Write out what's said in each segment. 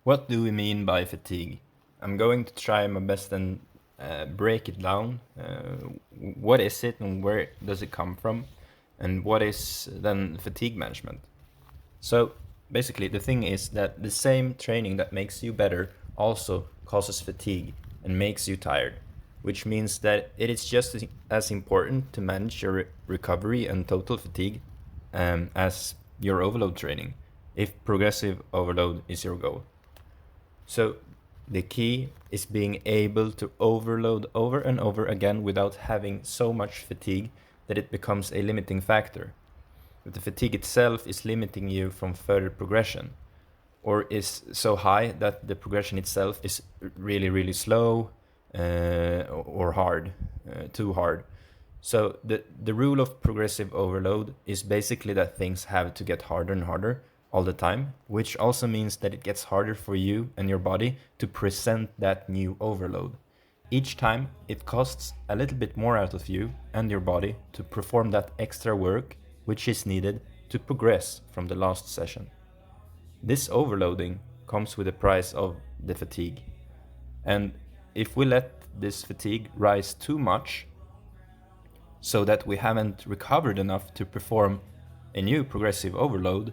What do we mean by fatigue? I'm going to try my best and break it down. What is it and where does it come from? And what is then fatigue management? So basically, the thing is that the same training that makes you better also causes fatigue and makes you tired, which means that it is just as important to manage your recovery and total fatigue as your overload training, if progressive overload is your goal. So the key is being able to overload over and over again without having so much fatigue that it becomes a limiting factor. But the fatigue itself is limiting you from further progression, or is so high that the progression itself is really, really slow or hard, too hard. So the rule of progressive overload is basically that things have to get harder and harder all the time, which also means that it gets harder for you and your body to present that new overload. Each time it costs a little bit more out of you and your body to perform that extra work which is needed to progress from the last session. This overloading comes with the price of the fatigue. And if we let this fatigue rise too much, so that we haven't recovered enough to perform a new progressive overload,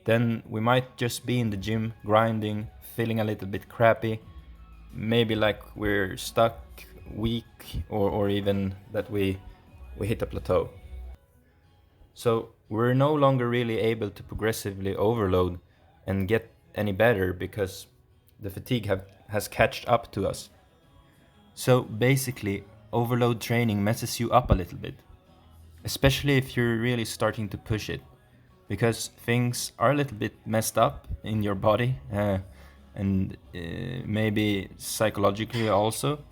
then we might just be in the gym grinding, feeling a little bit crappy, maybe like we're stuck, weak, or even that we hit a plateau. So we're no longer really able to progressively overload and get any better because the fatigue has catched up to us. So basically, overload training messes you up a little bit, especially if you're really starting to push it, because things are a little bit messed up in your body and maybe psychologically also,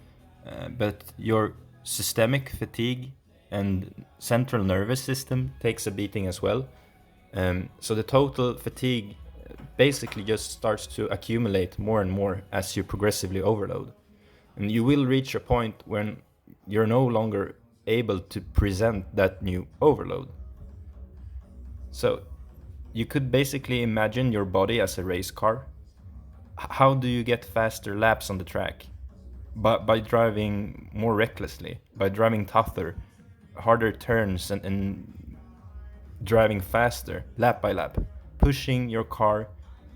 but your systemic fatigue and central nervous system takes a beating as well. So the total fatigue basically just starts to accumulate more and more as you progressively overload. And you will reach a point when you're no longer able to present that new overload. So you could basically imagine your body as a race car. How do you get faster laps on the track? By driving more recklessly, by driving tougher, harder turns, and driving faster, lap by lap. Pushing your car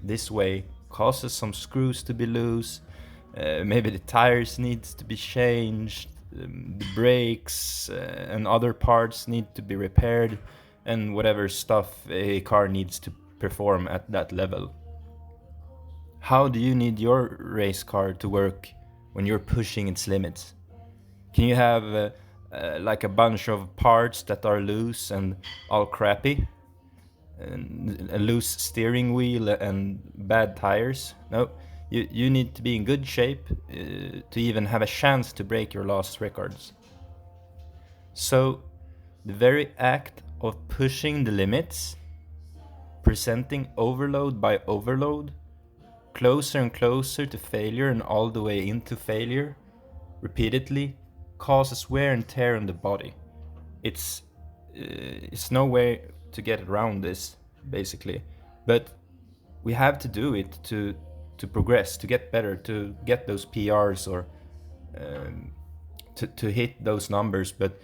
this way causes some screws to be loose, maybe the tires needs to be changed, the brakes and other parts need to be repaired, and whatever stuff a car needs to perform at that level. How do you need your race car to work when you're pushing its limits? Can you have like a bunch of parts that are loose and all crappy? And a loose steering wheel and bad tires? No, you need to be in good shape to even have a chance to break your last records. So, the very act of pushing the limits, presenting overload by overload, closer and closer to failure and all the way into failure, repeatedly, causes wear and tear on the body. It's no way to get around this, basically. But we have to do it to progress, to get better, to get those PRs or to hit those numbers. But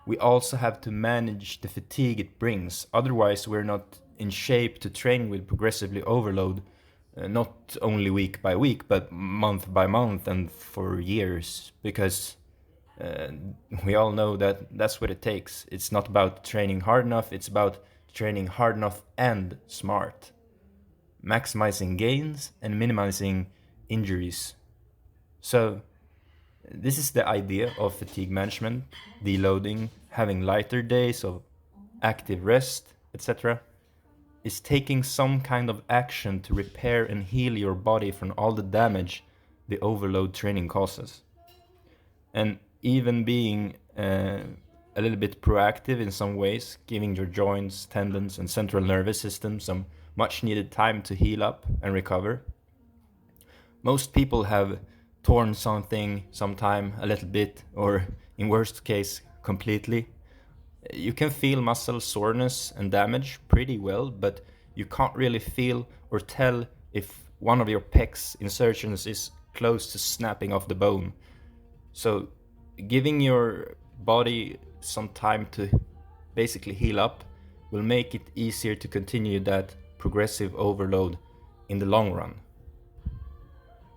we also have to manage the fatigue it brings. Otherwise, we're not in shape to train with progressively overload, not only week by week, but month by month and for years, because uh, we all know that that's what it takes. It's not about training hard enough, it's about training hard enough and smart, maximizing gains and minimizing injuries. So, this is the idea of fatigue management, deloading, having lighter days of active rest, etc. Is taking some kind of action to repair and heal your body from all the damage the overload training causes. And even being a little bit proactive in some ways, giving your joints, tendons, and central nervous system some much needed time to heal up and recover. Most people have torn something sometime a little bit, or in worst case, completely. You can feel muscle soreness and damage pretty well, but you can't really feel or tell if one of your pecs insertions is close to snapping off the bone. So giving your body some time to basically heal up will make it easier to continue that progressive overload in the long run.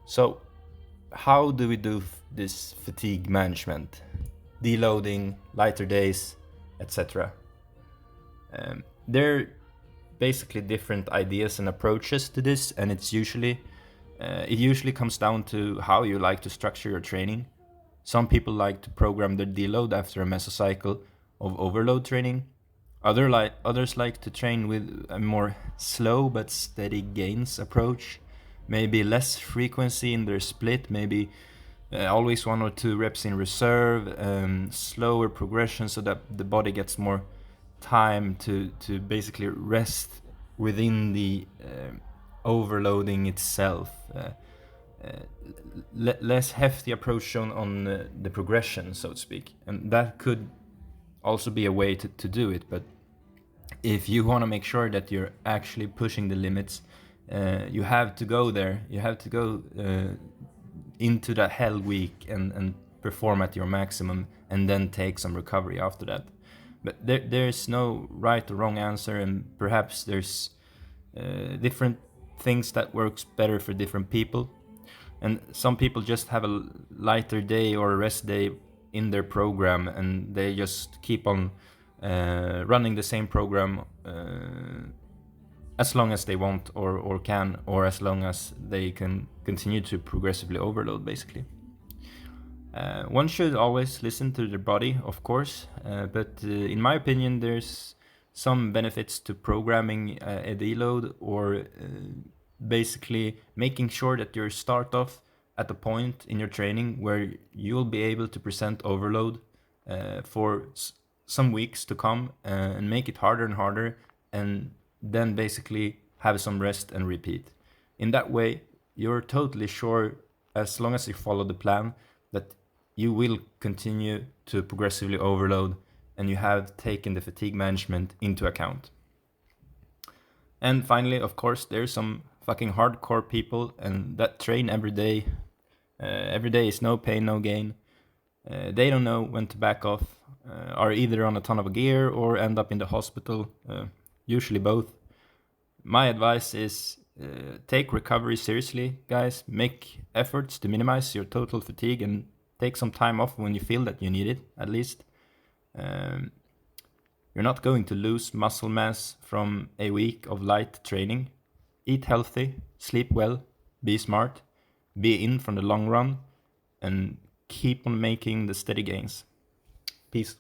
So how do we do this fatigue management? Deloading, lighter days, etc. There are basically different ideas and approaches to this, and it usually comes down to how you like to structure your training. Some people like to program their deload after a mesocycle of overload training. Others like to train with a more slow but steady gains approach. Maybe less frequency in their split, maybe always 1 or 2 reps in reserve, slower progression so that the body gets more time to basically rest within the overloading itself. Less hefty approach on the progression, so to speak. And that could also be a way to do it, but if you want to make sure that you're actually pushing the limits, you have to go there. You have to go into that hell week and perform at your maximum, and then take some recovery after that. But there's no right or wrong answer, and perhaps there's different things that works better for different people. And some people just have a lighter day or a rest day in their program, and they just keep on running the same program as long as they want or can, or as long as they can continue to progressively overload, basically. One should always listen to their body, of course, but in my opinion, there's some benefits to programming a deload, or basically making sure that you start off at a point in your training where you'll be able to present overload for some weeks to come, and make it harder and harder, and then basically have some rest and repeat. In that way, you're totally sure, as long as you follow the plan, that you will continue to progressively overload, and you have taken the fatigue management into account. And finally, of course, there's some fucking hardcore people and that train every day. Every day is no pain, no gain. They don't know when to back off, are either on a ton of gear or end up in the hospital, usually both. My advice is take recovery seriously, guys. Make efforts to minimize your total fatigue, and take some time off when you feel that you need it, at least. You're not going to lose muscle mass from a week of light training. Eat healthy, sleep well, be smart, be in from the long run, and keep on making the steady gains. Peace.